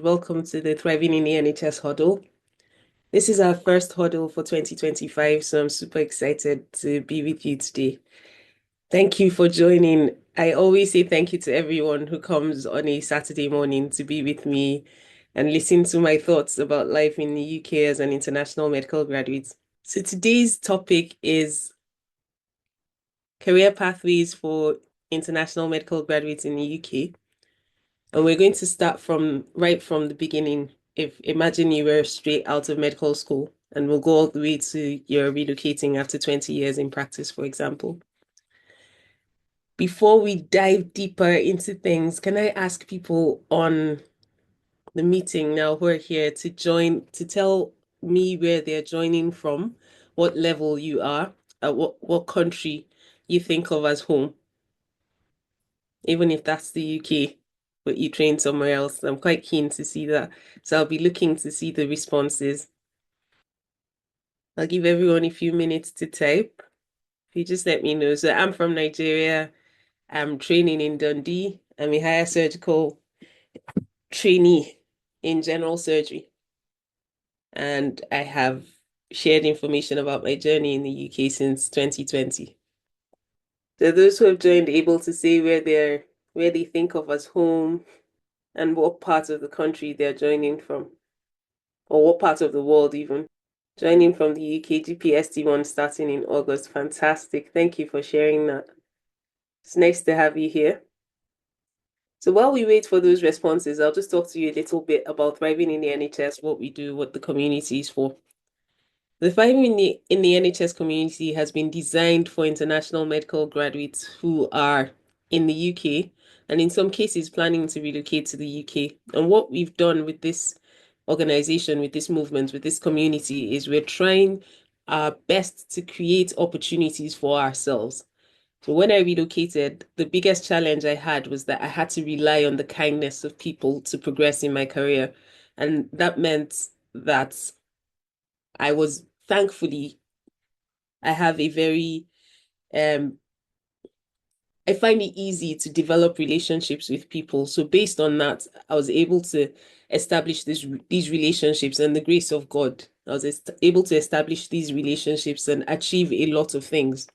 welcome to the Thriving in the NHS huddle. This is our first huddle for 2025, so I'm super excited to be with you today. Thank you for joining. I always say thank you to everyone who comes on a Saturday morning to be with me and listen to my thoughts about life in the UK as an international medical graduate. So today's topic is career pathways for international medical graduates in the UK. And we're going to start from right from the beginning. If imagine you were straight out of medical school, and we'll go all the way to you're relocating after 20 years in practice, for example. Before we dive deeper into things, can I ask people on the meeting now who are here to join to tell me where they're joining from, what level you are, what country you think of as home, even if that's the UK, but you train somewhere else. I'm quite keen to see that. So I'll be looking to see the responses. I'll give everyone a few minutes to type. If you just let me know. So I'm from Nigeria. I'm training in Dundee. I'm a higher surgical trainee in general surgery. And I have shared information about my journey in the UK since 2020. So those who have joined able to say where they think of as home and what part of the country they're joining from, or what part of the world even. Joining from the UK GPST1 starting in August. Fantastic. Thank you for sharing that. It's nice to have you here. So while we wait for those responses, I'll just talk to you a little bit about thriving in the NHS, what we do, what the community is for. The Thriving in the NHS community has been designed for international medical graduates who are in the UK and in some cases planning to relocate to the UK. And what we've done with this organization, with this movement, with this community is we're trying our best to create opportunities for ourselves. So when I relocated, the biggest challenge I had was that I had to rely on the kindness of people to progress in my career. And that meant that I was thankfully, I have a very um I find it easy to develop relationships with people. So based on that, I was able to establish these relationships and the grace of God. I was able to establish these relationships and achieve a lot of things.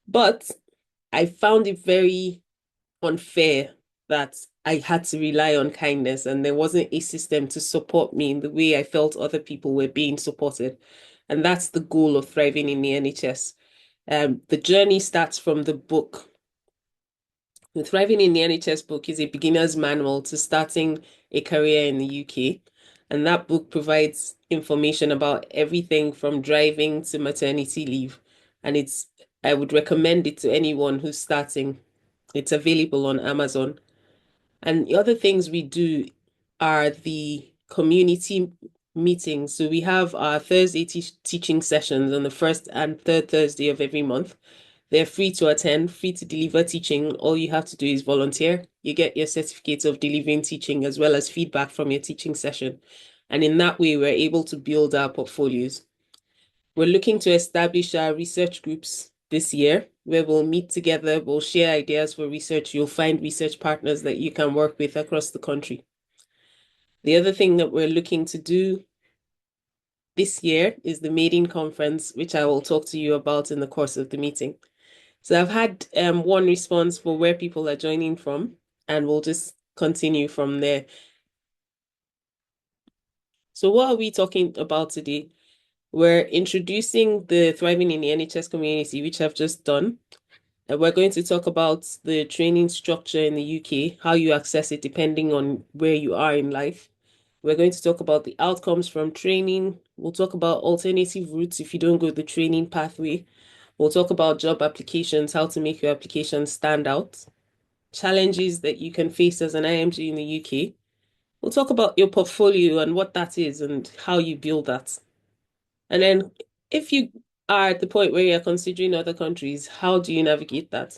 But I found it very unfair that I had to rely on kindness and there wasn't a system to support me in the way I felt other people were being supported. And that's the goal of thriving in the NHS. The journey starts from the book. The Thriving in the NHS book is a beginner's manual to starting a career in the UK. And that book provides information about everything from driving to maternity leave. And I would recommend it to anyone who's starting. It's available on Amazon. And the other things we do are the community meetings. So we have our Thursday teaching sessions on the first and third Thursday of every month. They're free to attend, free to deliver teaching. All you have to do is volunteer. You get your certificate of delivering teaching as well as feedback from your teaching session. And in that way, we're able to build our portfolios. We're looking to establish our research groups this year where we'll meet together, we'll share ideas for research. You'll find research partners that you can work with across the country. The other thing that we're looking to do this year is the Maiden Conference, which I will talk to you about in the course of the meeting. So I've had one response for where people are joining from, and we'll just continue from there. So what are we talking about today? We're introducing the Thriving in the NHS community, which I've just done. And we're going to talk about the training structure in the UK, how you access it depending on where you are in life. We're going to talk about the outcomes from training. We'll talk about alternative routes if you don't go the training pathway. We'll talk about job applications, how to make your application stand out, challenges that you can face as an IMG in the UK. We'll talk about your portfolio and what that is and how you build that. And then if you are at the point where you're considering other countries, how do you navigate that?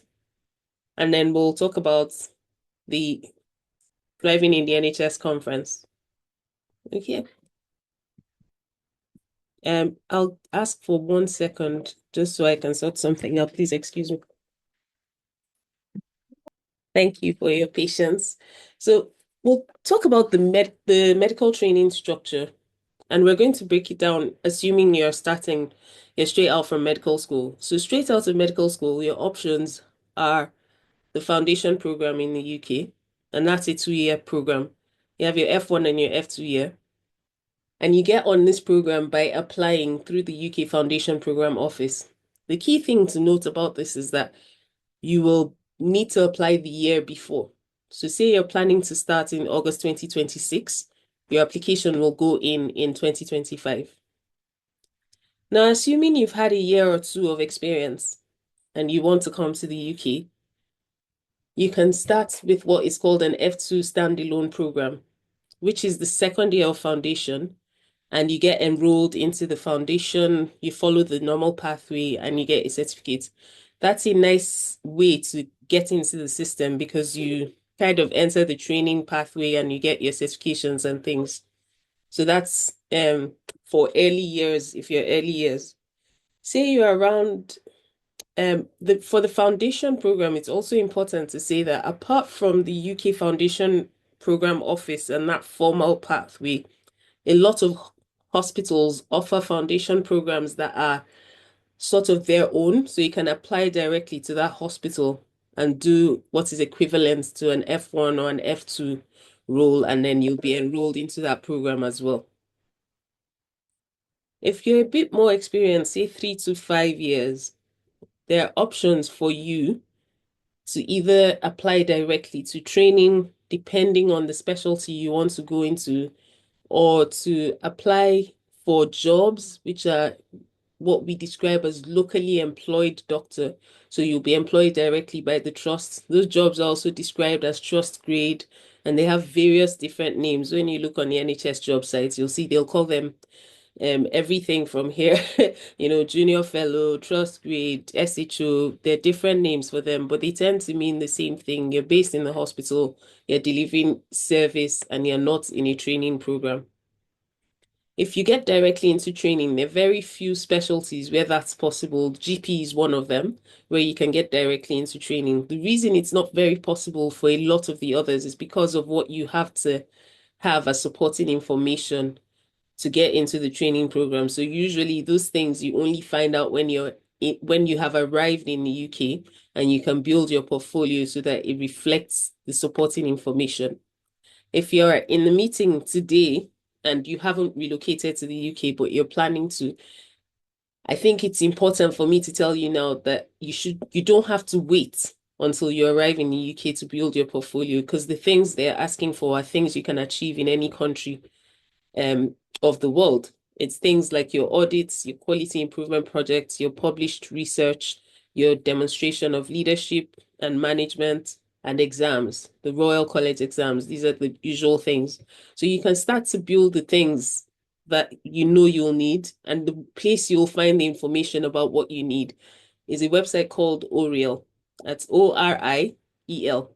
And then we'll talk about the Thriving in the NHS conference. Okay. I'll ask for 1 second just so I can sort something out. Please excuse me. Thank you for your patience. So We'll talk about the medical training structure, and we're going to break it down, assuming you're straight out from medical school. So straight out of medical school, your options are the foundation program in the UK, and that's a 2-year program. You have your F1 and your F2 year, and you get on this program by applying through the UK Foundation Program Office. The key thing to note about this is that you will need to apply the year before. So say you're planning to start in August 2026, your application will go in 2025. Now, assuming you've had a year or two of experience and you want to come to the UK, you can start with what is called an F2 standalone program, which is the second year of foundation, and you get enrolled into the foundation, you follow the normal pathway, and you get a certificate. That's a nice way to get into the system because you kind of enter the training pathway and you get your certifications and things. So that's for early years, if you're early years. Say you're around for the foundation program, it's also important to say that apart from the UK Foundation Program Office and that formal pathway, a lot of hospitals offer foundation programs that are sort of their own. So you can apply directly to that hospital and do what is equivalent to an F1 or an F2 role, and then you'll be enrolled into that program as well. If you're a bit more experienced, say 3 to 5 years, there are options for you to either apply directly to training, depending on the specialty you want to go into, or to apply for jobs, which are what we describe as locally employed doctor. So you'll be employed directly by the trust. Those jobs are also described as trust grade, and they have various different names. When you look on the NHS job sites, you'll see they'll call them everything from here, junior fellow, trust grade, SHO, they're different names for them, but they tend to mean the same thing. You're based in the hospital, you're delivering service, and you're not in a training program. If you get directly into training, there are very few specialties where that's possible. GP is one of them, where you can get directly into training. The reason it's not very possible for a lot of the others is because of what you have to have as supporting information to get into the training program. So usually those things you only find out when you have arrived in the UK, and you can build your portfolio so that it reflects the supporting information. If you're in the meeting today and you haven't relocated to the UK, but you're planning to, I think it's important for me to tell you now that you don't have to wait until you arrive in the UK to build your portfolio, because the things they're asking for are things you can achieve in any country of the world. It's things like your audits, your quality improvement projects, your published research, your demonstration of leadership and management, and exams, the Royal College exams. These are the usual things. So you can start to build the things that you know you'll need, and the place you'll find the information about what you need is a website called Oriel. That's ORIEL.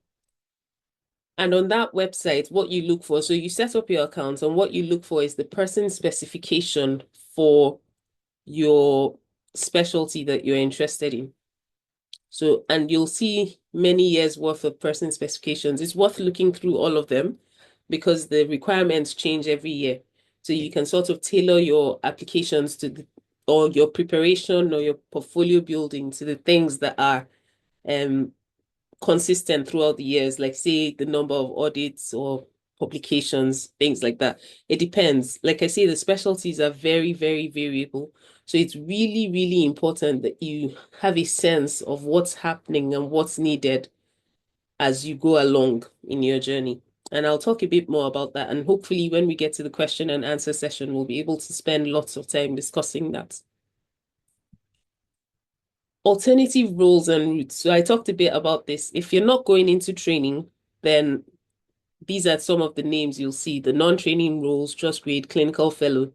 And on that website, what you look for, so you set up your account, and what you look for is the person specification for your specialty that you're interested in. So, and you'll see many years worth of person specifications. It's worth looking through all of them because the requirements change every year. So you can sort of tailor your applications or your preparation or your portfolio building to the things that are consistent throughout the years, like say the number of audits or publications, things like that. It depends. Like I say, the specialties are very, very variable. So it's really, really important that you have a sense of what's happening and what's needed as you go along in your journey. And I'll talk a bit more about that. And hopefully, when we get to the question and answer session, we'll be able to spend lots of time discussing that. Alternative roles and routes. So I talked a bit about this. If you're not going into training, then these are some of the names you'll see: the non-training roles, trust grade, clinical fellow.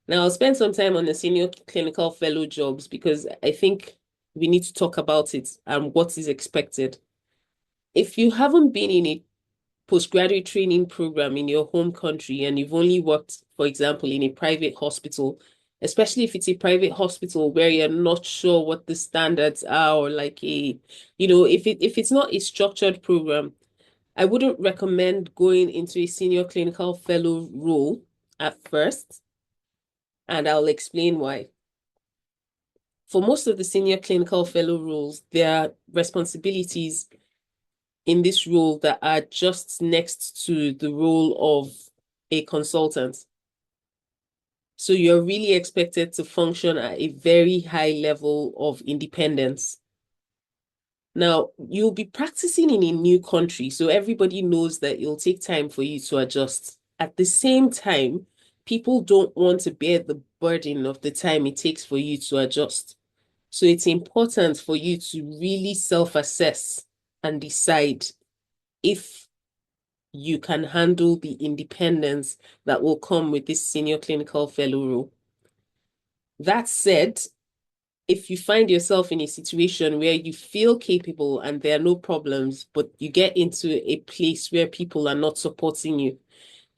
Now, I'll spend some time on the senior clinical fellow jobs because I think we need to talk about it and what is expected. If you haven't been in a postgraduate training program in your home country and you've only worked, for example, in a private hospital, especially if it's a private hospital where you're not sure what the standards are, or like if it's not a structured program, I wouldn't recommend going into a senior clinical fellow role at first, and I'll explain why. For most of the senior clinical fellow roles, there are responsibilities in this role that are just next to the role of a consultant. So you're really expected to function at a very high level of independence. Now, you'll be practicing in a new country, so everybody knows that it'll take time for you to adjust. At the same time, people don't want to bear the burden of the time it takes for you to adjust. So it's important for you to really self-assess and decide if you can handle the independence that will come with this senior clinical fellow role. That said, if you find yourself in a situation where you feel capable and there are no problems, but you get into a place where people are not supporting you,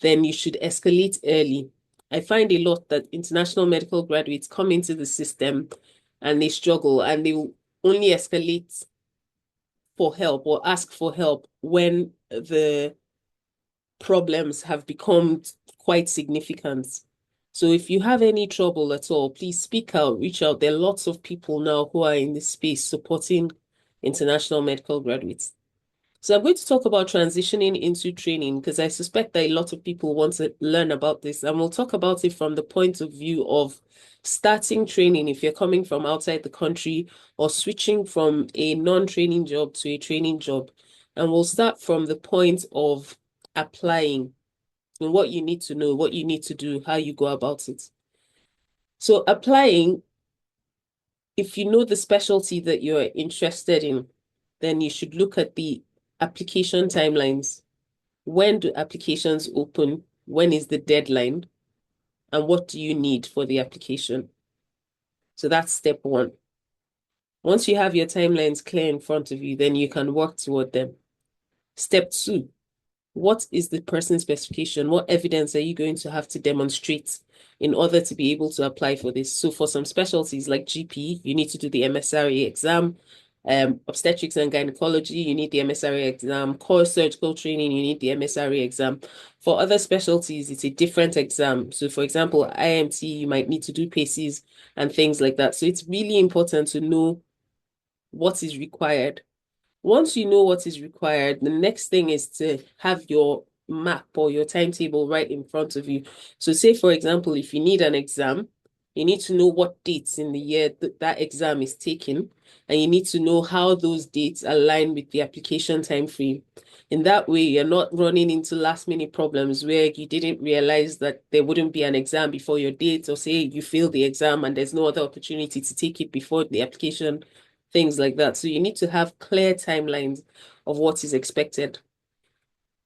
then you should escalate early. I find a lot that international medical graduates come into the system and they struggle and they will only escalate for help or ask for help when the problems have become quite significant. So if you have any trouble at all, please speak out, reach out. There are lots of people now who are in this space supporting international medical graduates. So I'm going to talk about transitioning into training because I suspect that a lot of people want to learn about this, and we'll talk about it from the point of view of starting training if you're coming from outside the country or switching from a non-training job to a training job. And we'll start from the point of applying and what you need to know, what you need to do, how you go about it. So applying, if you know the specialty that you're interested in, then you should look at the application timelines. When do applications open? When is the deadline? And what do you need for the application? So that's step one. Once you have your timelines clear in front of you, then you can work toward them. Step two, what is the person's specification? What evidence are you going to have to demonstrate in order to be able to apply for this? So for some specialties like GP, you need to do the MSRA exam. Obstetrics and gynecology, you need the MSRA exam. Core surgical training, you need the MSRA exam. For other specialties, it's a different exam. So for example, IMT, you might need to do PACES and things like that. So it's really important to know what is required. Once you know what is required, the next thing is to have your map or your timetable right in front of you. So say, for example, if you need an exam, you need to know what dates in the year that exam is taken, and you need to know how those dates align with the application time frame. In that way, you're not running into last minute problems where you didn't realize that there wouldn't be an exam before your date, or say you fail the exam and there's no other opportunity to take it before the application, things like that. So you need to have clear timelines of what is expected.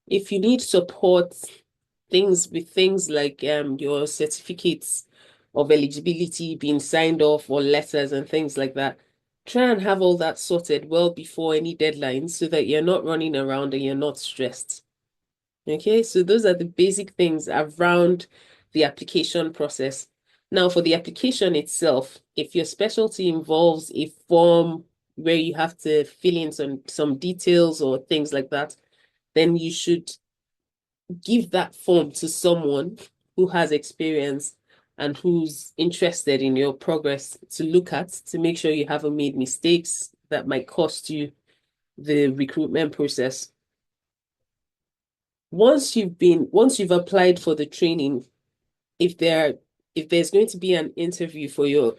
If you need support, things like your certificates of eligibility being signed off or letters and things like that, try and have all that sorted well before any deadlines so that you're not running around and you're not stressed. Okay, so those are the basic things around the application process. Now, for the application itself, if your specialty involves a form where you have to fill in some details or things like that, then you should give that form to someone who has experience and who's interested in your progress to look at to make sure you haven't made mistakes that might cost you the recruitment process. Once you've applied for the training, if there's going to be an interview for your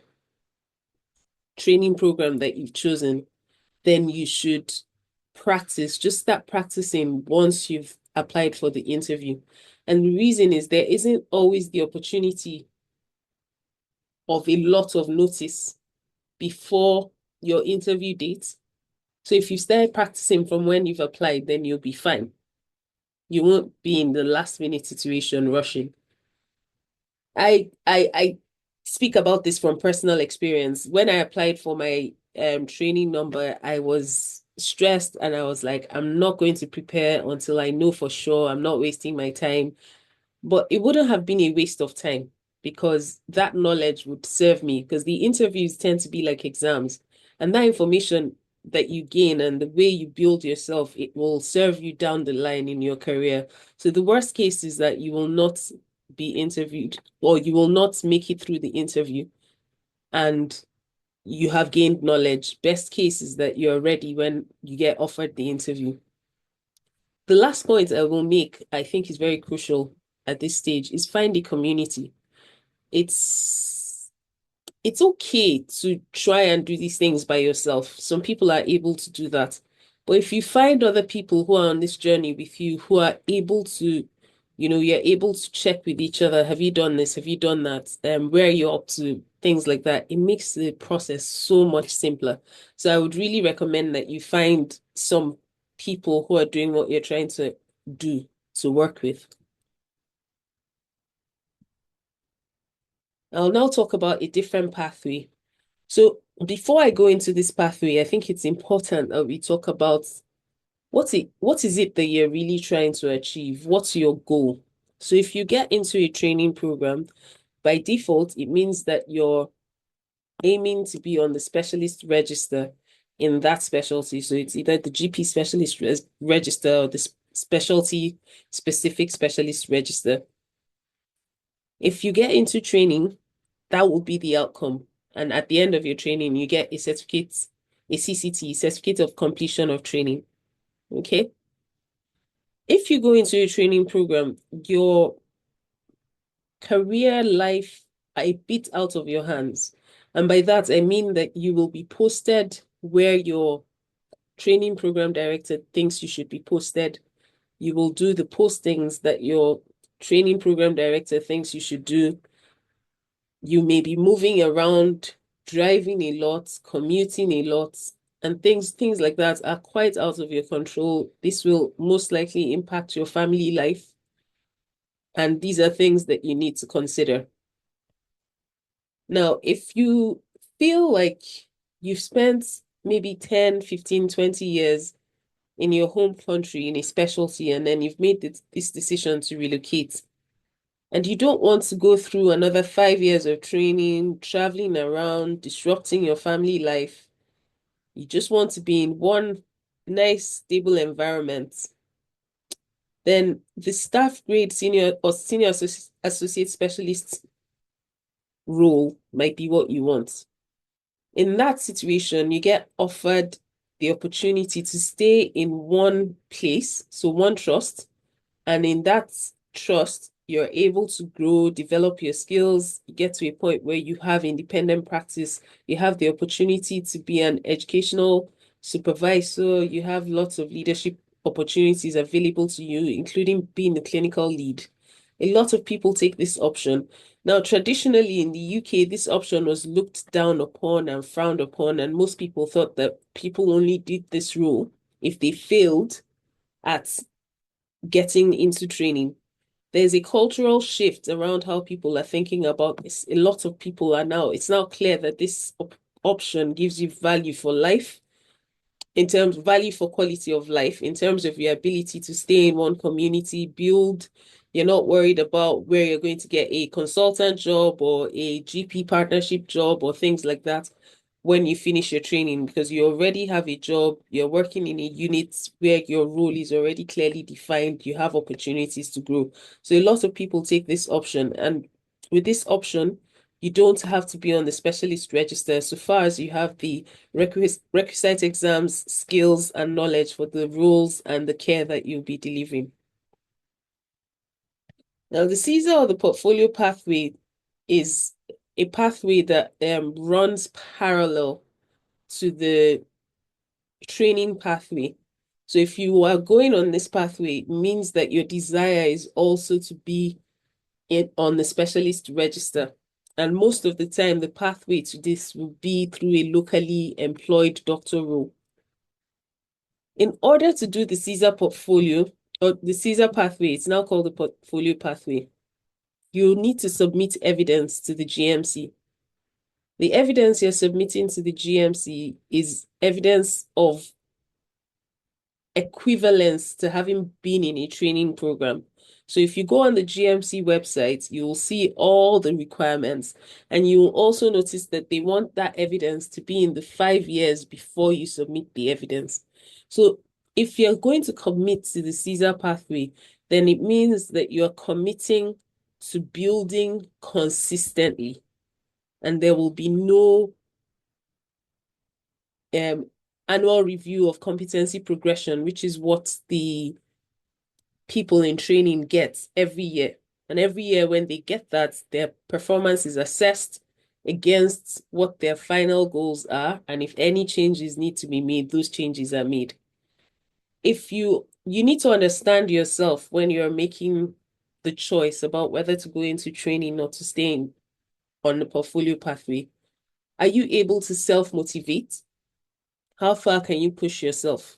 training program that you've chosen, then you should practice, just start practicing once you've applied for the interview. And the reason is there isn't always the opportunity of a lot of notice before your interview date. So if you start practicing from when you've applied, then you'll be fine. You won't be in the last minute situation rushing. I speak about this from personal experience. When I applied for my training number, I was stressed and I was like, I'm not going to prepare until I know for sure. I'm not wasting my time. But it wouldn't have been a waste of time because that knowledge would serve me because the interviews tend to be like exams. And that information that you gain and the way you build yourself, it will serve you down the line in your career. So the worst case is that you will not be interviewed, or you will not make it through the interview and you have gained knowledge. Best case is that you're ready when you get offered the interview. The last point I will make, I think is very crucial at this stage, is find a community. It's it's okay to try and do these things by yourself. Some people are able to do that. But if you find other people who are on this journey with you, who are able to, you're able to check with each other. Have you done this? Have you done that? Where are you up to? Things like that. It makes the process so much simpler. So I would really recommend that you find some people who are doing what you're trying to do to work with. I'll now talk about a different pathway. So before I go into this pathway, I think it's important that we talk about what is it that you're really trying to achieve? What's your goal? So if you get into a training program, by default, it means that you're aiming to be on the specialist register in that specialty. So it's either the GP specialist register or the specialty specific specialist register. If you get into training, that will be the outcome. And at the end of your training, you get a certificate, a CCT, certificate of completion of training. Okay. If you go into a training program, your career life are a bit out of your hands. And by that, I mean that you will be posted where your training program director thinks you should be posted. You will do the postings that your training program director thinks you should do. You may be moving around, driving a lot, commuting a lot, and things like that are quite out of your control. This will most likely impact your family life. And these are things that you need to consider. Now, if you feel like you've spent maybe 10, 15, 20 years in your home country in a specialty, and then you've made this decision to relocate, and you don't want to go through another 5 years of training, traveling around, disrupting your family life, you just want to be in one nice, stable environment, then the staff grade senior or senior associate specialist role might be what you want. In that situation, you get offered the opportunity to stay in one place, so one trust, and in that trust, you're able to grow, develop your skills, you get to a point where you have independent practice, you have the opportunity to be an educational supervisor, you have lots of leadership opportunities available to you, including being the clinical lead. A lot of people take this option. Now, traditionally in the UK, this option was looked down upon and frowned upon, and most people thought that people only did this role if they failed at getting into training. There's a cultural shift around how people are thinking about this. A lot of people are now, it's now clear that this option gives you value for life, in terms of value for quality of life, in terms of your ability to stay in one community, build. You're not worried about where you're going to get a consultant job or a GP partnership job or things like that when you finish your training, because you already have a job, you're working in a unit where your role is already clearly defined, you have opportunities to grow. So a lot of people take this option, and with this option, you don't have to be on the specialist register so far as you have the requisite exams, skills, and knowledge for the roles and the care that you'll be delivering. Now, the CSER or the portfolio pathway is a pathway that runs parallel to the training pathway. So if you are going on this pathway, it means that your desire is also to be on the specialist register. And most of the time, the pathway to this will be through a locally employed doctor role. In order to do the CSER portfolio, or the CSER pathway, it's now called the portfolio pathway, you need to submit evidence to the GMC. The evidence you're submitting to the GMC is evidence of equivalence to having been in a training program. So if you go on the GMC website, you will see all the requirements, and you will also notice that they want that evidence to be in the 5 years before you submit the evidence. So if you're going to commit to the CSER pathway, then it means that you're committing to building consistently, and there will be no annual review of competency progression, which is what the people in training get every year. And every year when they get that, their performance is assessed against what their final goals are. And if any changes need to be made, those changes are made. If you need to understand yourself when you're making the choice about whether to go into training or to stay on the portfolio pathway. Are you able to self-motivate? How far can you push yourself?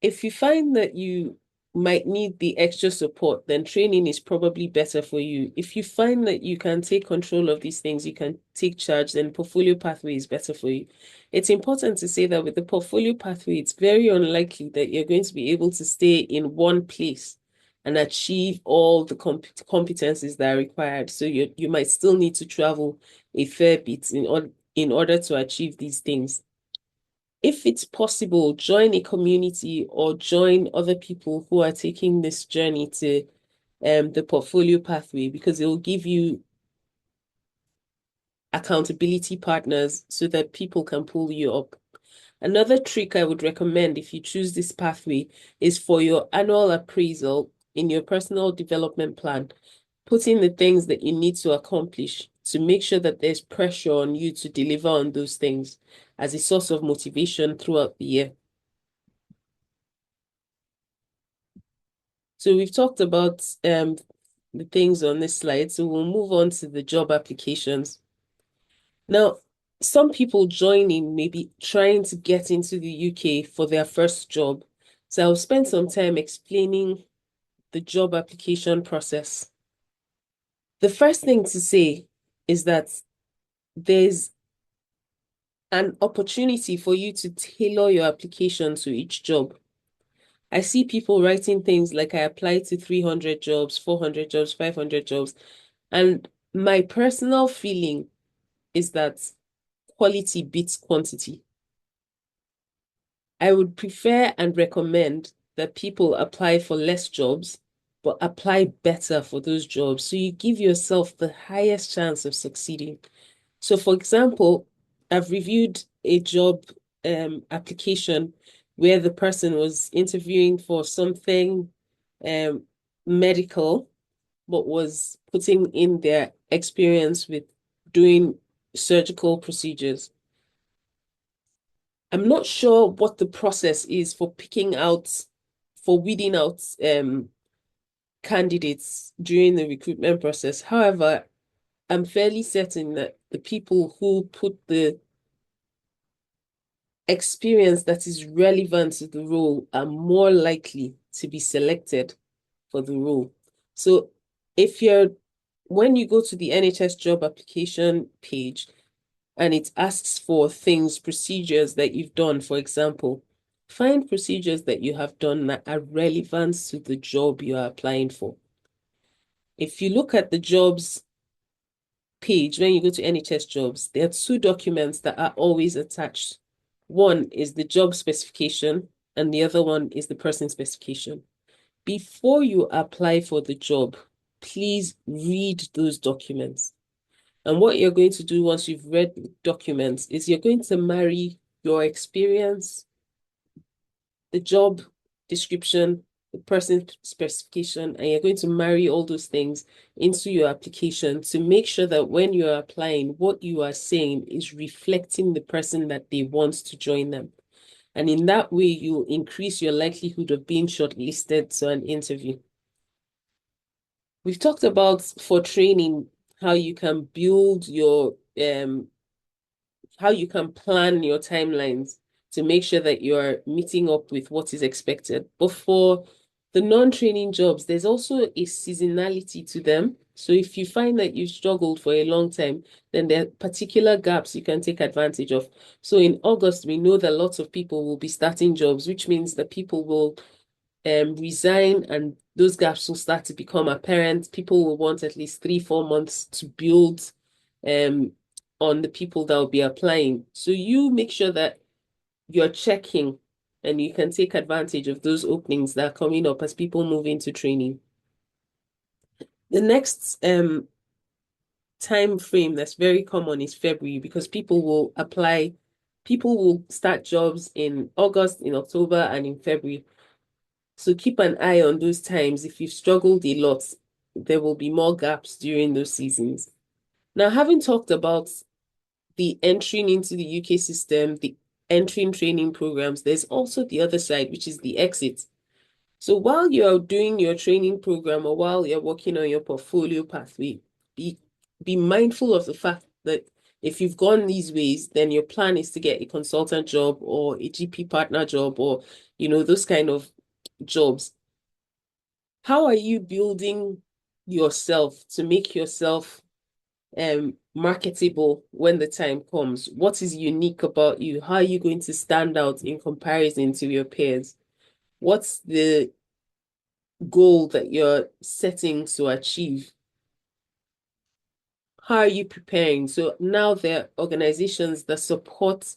If you find that you might need the extra support, then training is probably better for you. If you find that you can take control of these things, you can take charge, then portfolio pathway is better for you. It's important to say that with the portfolio pathway, it's very unlikely that you're going to be able to stay in one place and achieve all the competencies that are required. So you might still need to travel a fair bit in order to achieve these things. If it's possible, join a community or join other people who are taking this journey to the portfolio pathway, because it will give you accountability partners so that people can pull you up. Another trick I would recommend if you choose this pathway is for your annual appraisal in your personal development plan, put in the things that you need to accomplish to make sure that there's pressure on you to deliver on those things as a source of motivation throughout the year. So we've talked about the things on this slide, so we'll move on to the job applications. Now, some people joining maybe trying to get into the UK for their first job. So I'll spend some time explaining the job application process. The first thing to say is that there's an opportunity for you to tailor your application to each job. I see people writing things like I applied to 300 jobs, 400 jobs, 500 jobs. And my personal feeling is that quality beats quantity. I would prefer and recommend that people apply for less jobs, but apply better for those jobs. So you give yourself the highest chance of succeeding. So, for example, I've reviewed a job application where the person was interviewing for something um, medical, but was putting in their experience with doing surgical procedures. I'm not sure what the process is for weeding out candidates during the recruitment process. However, I'm fairly certain that the people who put the experience that is relevant to the role are more likely to be selected for the role. So when you go to the NHS job application page and it asks for things, procedures that you've done, for example, find procedures that you have done that are relevant to the job you are applying for. If you look at the jobs page, when you go to NHS jobs, there are two documents that are always attached. One is the job specification, and the other one is the person specification. Before you apply for the job, please read those documents. And what you're going to do once you've read the documents is you're going to marry your experience, the job description, the person specification, and you're going to marry all those things into your application to make sure that when you're applying, what you are saying is reflecting the person that they want to join them. And in that way, you increase your likelihood of being shortlisted to an interview. We've talked about for training how you can build how you can plan your timelines to make sure that you're meeting up with what is expected. But for The non-training jobs, there's also a seasonality to them. So if you find that you've struggled for a long time, then there are particular gaps you can take advantage of. So in August, we know that lots of people will be starting jobs, which means that people will resign and those gaps will start to become apparent. People will want at least 3-4 months to build on the people that will be applying. So you make sure that you're checking and you can take advantage of those openings that are coming up as people move into training. The next time frame that's very common is February because people will start jobs in August, in October, and in February. So keep an eye on those times. If you've struggled a lot, there will be more gaps during those seasons. Now, having talked about the entering into the UK system, the entering training programs, there's also the other side, which is the exit. So while you're doing your training program or while you're working on your portfolio pathway, be mindful of the fact that if you've gone these ways, then your plan is to get a consultant job or a GP partner job or, those kind of jobs. How are you building yourself to make yourself marketable when the time comes? What is unique about you? How are you going to stand out in comparison to your peers? What's the goal that you're setting to achieve? How are you preparing? So now there are organizations that support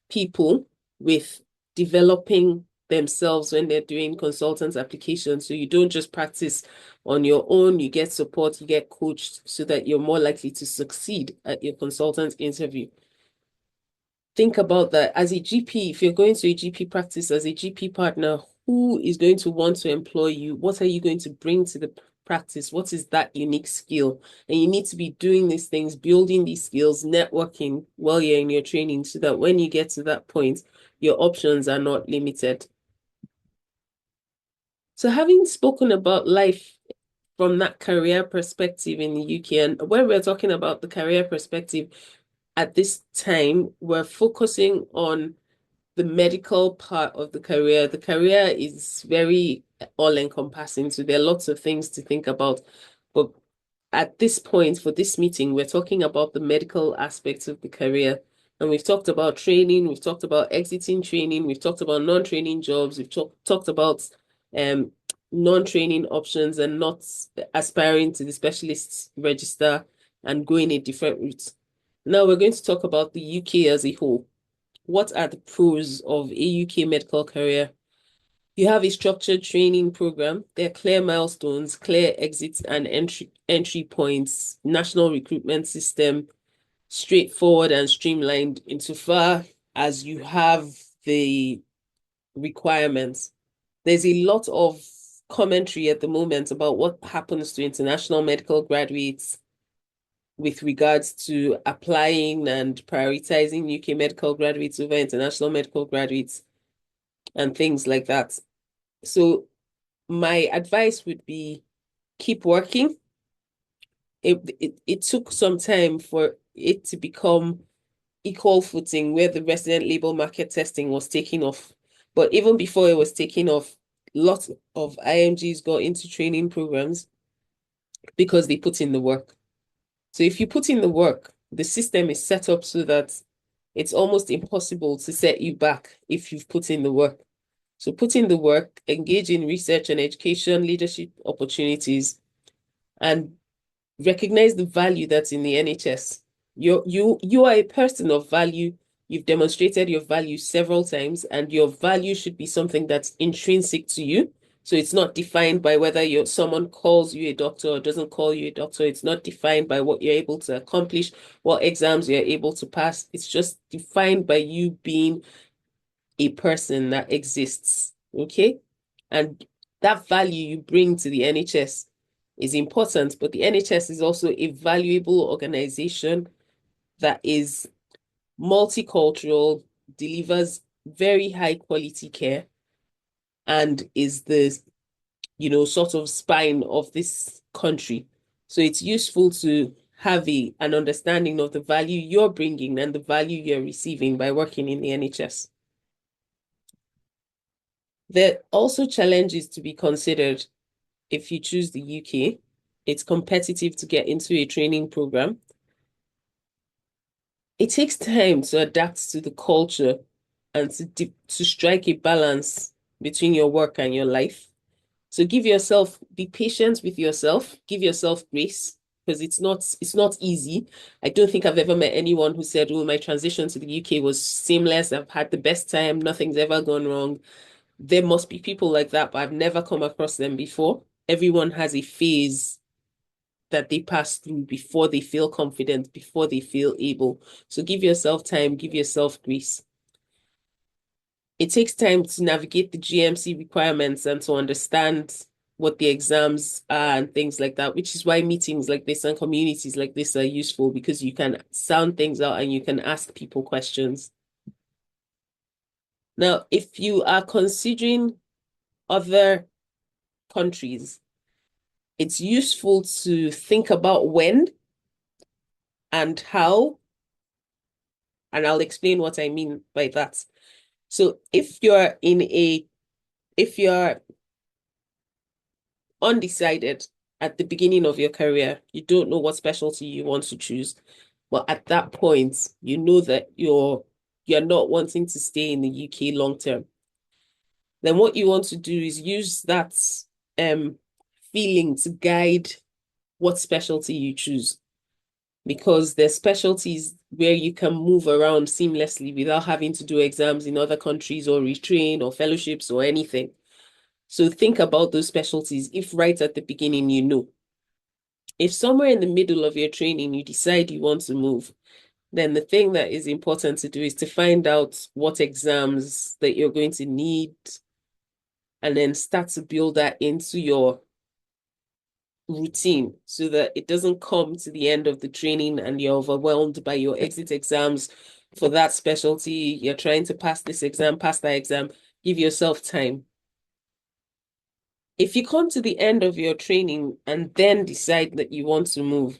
people with developing themselves when they're doing consultants applications. So you don't just practice on your own, you get support, you get coached so that you're more likely to succeed at your consultant interview. Think about that as a GP. If you're going to a GP practice as a GP partner, who is going to want to employ you? What are you going to bring to the practice? What is that unique skill? And you need to be doing these things, building these skills, networking while you're in your training so that when you get to that point, your options are not limited. So having spoken about life from that career perspective in the UK, and when we're talking about the career perspective at this time, we're focusing on the medical part of the career. The career is very all-encompassing, so there are lots of things to think about. But at this point, for this meeting, we're talking about the medical aspects of the career. And we've talked about training, we've talked about exiting training, we've talked about non-training jobs, we've talked about non-training options and not aspiring to the specialist register and going a different route. Now we're going to talk about the UK as a whole. What are the pros of a UK medical career? You have a structured training program. There are clear milestones, clear exits and entry points, national recruitment system, straightforward and streamlined insofar as you have the requirements. There's a lot of commentary at the moment about what happens to international medical graduates with regards to applying and prioritizing UK medical graduates over international medical graduates and things like that. So my advice would be keep working. It took some time for it to become equal footing where the resident labor market testing was taking off. But even before it was taking off, lots of IMGs got into training programs because they put in the work. So if you put in the work, the system is set up so that it's almost impossible to set you back if you've put in the work. So put in the work, engage in research and education, leadership opportunities, and recognize the value that's in the NHS. You are a person of value. You've demonstrated your value several times, and your value should be something that's intrinsic to you. So it's not defined by whether someone calls you a doctor or doesn't call you a doctor. It's not defined by what you're able to accomplish, what exams you're able to pass. It's just defined by you being a person that exists. Okay? And that value you bring to the NHS is important, but the NHS is also a valuable organization that is multicultural, delivers very high quality care, and is the, sort of spine of this country. So it's useful to have an understanding of the value you're bringing and the value you're receiving by working in the NHS. There are also challenges to be considered if you choose the UK. It's competitive to get into a training program. It takes time to adapt to the culture and to strike a balance between your work and your life. So be patient with yourself, give yourself grace because it's not easy. I don't think I've ever met anyone who said, "Oh, my transition to the UK was seamless. I've had the best time. Nothing's ever gone wrong." There must be people like that, but I've never come across them before. Everyone has a phase that they pass through before they feel confident, before they feel able. So give yourself time, give yourself grace. It takes time to navigate the GMC requirements and to understand what the exams are and things like that, which is why meetings like this and communities like this are useful because you can sound things out and you can ask people questions. Now, if you are considering other countries, it's useful to think about when and how, and I'll explain what I mean by that. So if you're undecided at the beginning of your career, you don't know what specialty you want to choose, but at that point, you know that you're not wanting to stay in the UK long term. Then what you want to do is use that um feeling to guide what specialty you choose because there's specialties where you can move around seamlessly without having to do exams in other countries or retrain or fellowships or anything. So think about those specialties if right at the beginning you know. If somewhere in the middle of your training you decide you want to move, then the thing that is important to do is to find out what exams that you're going to need and then start to build that into your routine so that it doesn't come to the end of the training and you're overwhelmed by your exit exams for that specialty. You're trying to pass this exam, pass that exam. Give yourself time. If you come to the end of your training and then decide that you want to move,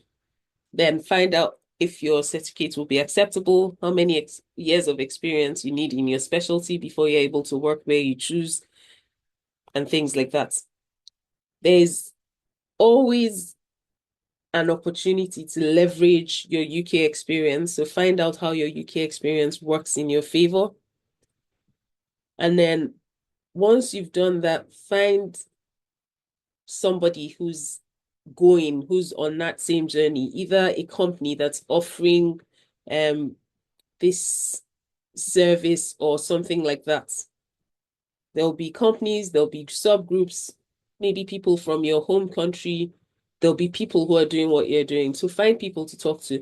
then find out if your certificate will be acceptable, how many years of experience you need in your specialty before you're able to work where you choose, and things like that. There's always an opportunity to leverage your UK experience. So find out how your UK experience works in your favor. And then once you've done that, find somebody who's on that same journey, either a company that's offering this service or something like that. There'll be companies, there'll be subgroups, maybe people from your home country. There'll be people who are doing what you're doing. So find people to talk to.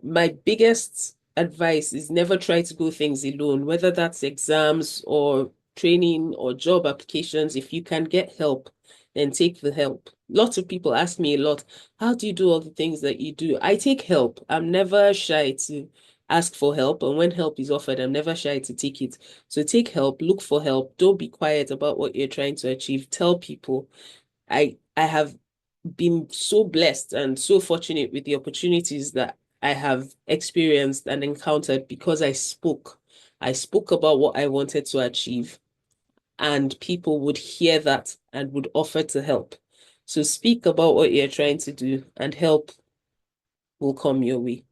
My biggest advice is never try to go things alone, whether that's exams or training or job applications. If you can get help, then take the help. Lots of people ask me a lot, how do you do all the things that you do? I take help. I'm never shy to ask for help. And when help is offered, I'm never shy to take it. So take help, look for help. Don't be quiet about what you're trying to achieve. Tell people. I have been so blessed and so fortunate with the opportunities that I have experienced and encountered because I spoke. I spoke about what I wanted to achieve, and people would hear that and would offer to help. So speak about what you're trying to do, and help will come your way.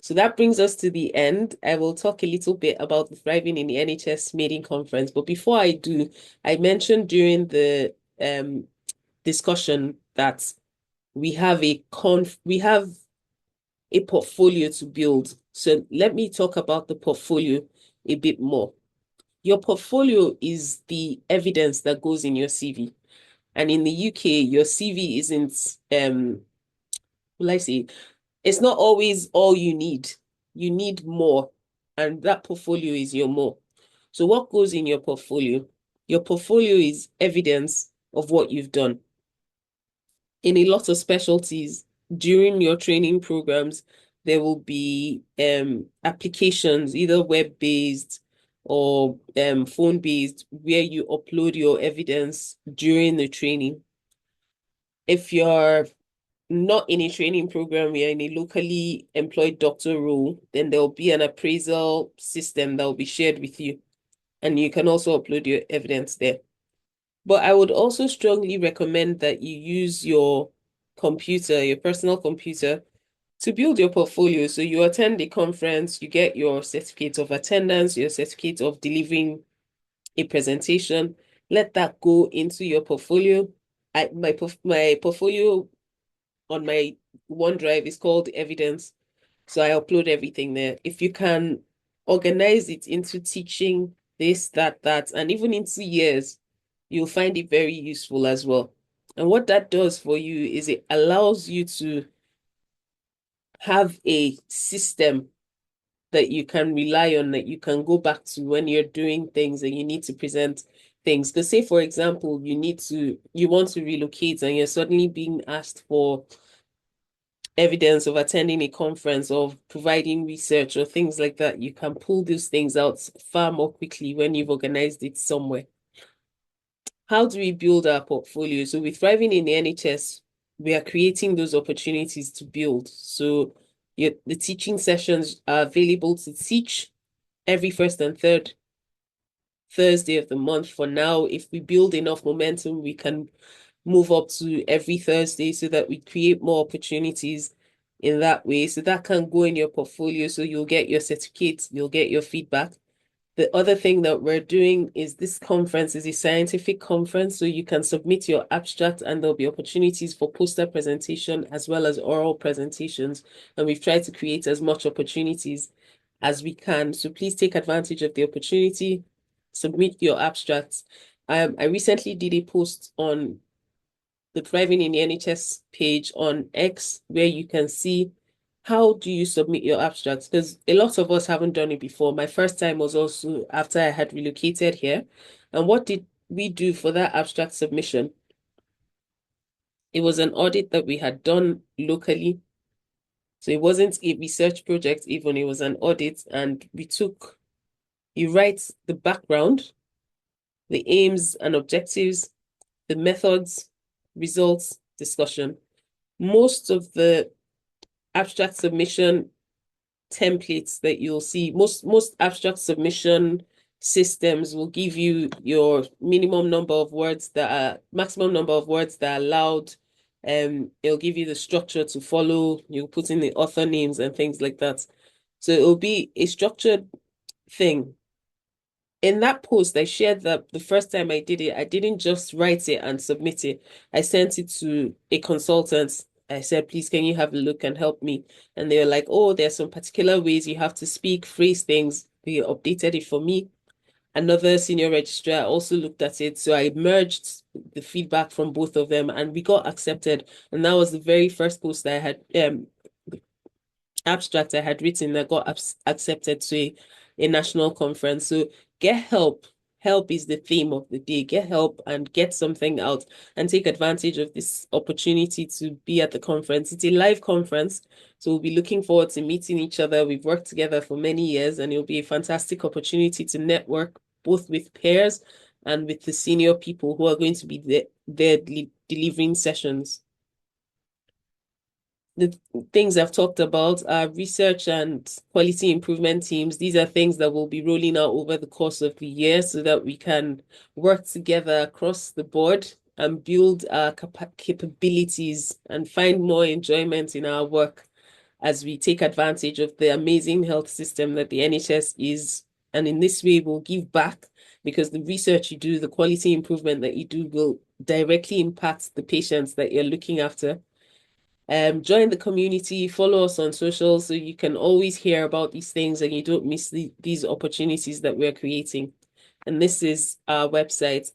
So that brings us to the end. I will talk a little bit about the Thriving in the NHS Mating Conference. But before I do, I mentioned during the discussion that we have a portfolio to build. So let me talk about the portfolio a bit more. Your portfolio is the evidence that goes in your CV. And in the UK, your CV isn't will I say, it's not always all you need. You need more. And that portfolio is your more. So what goes in your portfolio? Your portfolio is evidence of what you've done. In a lot of specialties, during your training programs, there will be applications, either web-based or phone-based, where you upload your evidence during the training. If you're not in a training program, you're in a locally employed doctor role, then there'll be an appraisal system that will be shared with you. and you can also upload your evidence there. But I would also strongly recommend that you use your computer, your personal computer, to build your portfolio. So you attend a conference, you get your certificate of attendance, your certificate of delivering a presentation. Let that go into your portfolio. My portfolio on my OneDrive is called Evidence. So I upload everything there. If you can organize it into teaching this, that, and even into years, you'll find it very useful as well. And what that does for you is it allows you to have a system that you can rely on, that you can go back to when you're doing things and you need to present things. Because say, for example, you want to relocate and you're suddenly being asked for evidence of attending a conference, of providing research or things like that. You can pull those things out far more quickly when you've organized it somewhere. How do we build our portfolio? So with Thriving in the NHS, we are creating those opportunities to build. So the teaching sessions are available to teach every first and third Thursday of the month. For now, if we build enough momentum, we can move up to every Thursday so that we create more opportunities in that way. So that can go in your portfolio. So you'll get your certificates, you'll get your feedback. The other thing that we're doing is this conference is a scientific conference, so you can submit your abstract and there'll be opportunities for poster presentation as well as oral presentations. And we've tried to create as much opportunities as we can. So please take advantage of the opportunity, submit your abstracts. I recently did a post on the Thriving in the NHS page on X where you can see how do you submit your abstracts? Because a lot of us haven't done it before. My first time was also after I had relocated here. And what did we do for that abstract submission? It was an audit that we had done locally. So it wasn't a research project, even it was an audit. And you write the background, the aims and objectives, the methods, results, discussion. Most of the abstract submission templates that you'll see, most abstract submission systems will give you your maximum number of words that are allowed. It'll give you the structure to follow. You'll put in the author names and things like that. So it'll be a structured thing. In that post, I shared that the first time I did it, I didn't just write it and submit it. I sent it to a consultant. I said, please, can you have a look and help me? And they were like, oh, there's some particular ways you have to speak, phrase things. They updated it for me. Another senior registrar also looked at it. So I merged the feedback from both of them and we got accepted. And that was the very first post that I had, abstract I had written that got accepted to a national conference. So get help. Help is the theme of the day. Get help and get something out and take advantage of this opportunity to be at the conference. It's a live conference, so we'll be looking forward to meeting each other. We've worked together for many years, and it'll be a fantastic opportunity to network both with peers and with the senior people who are going to be there delivering sessions. The things I've talked about are research and quality improvement teams. These are things that we'll be rolling out over the course of the year so that we can work together across the board and build our capabilities and find more enjoyment in our work as we take advantage of the amazing health system that the NHS is. And in this way, we'll give back because the research you do, the quality improvement that you do will directly impact the patients that you're looking after. Join the community, follow us on social so you can always hear about these things and you don't miss these opportunities that we're creating. And this is our website,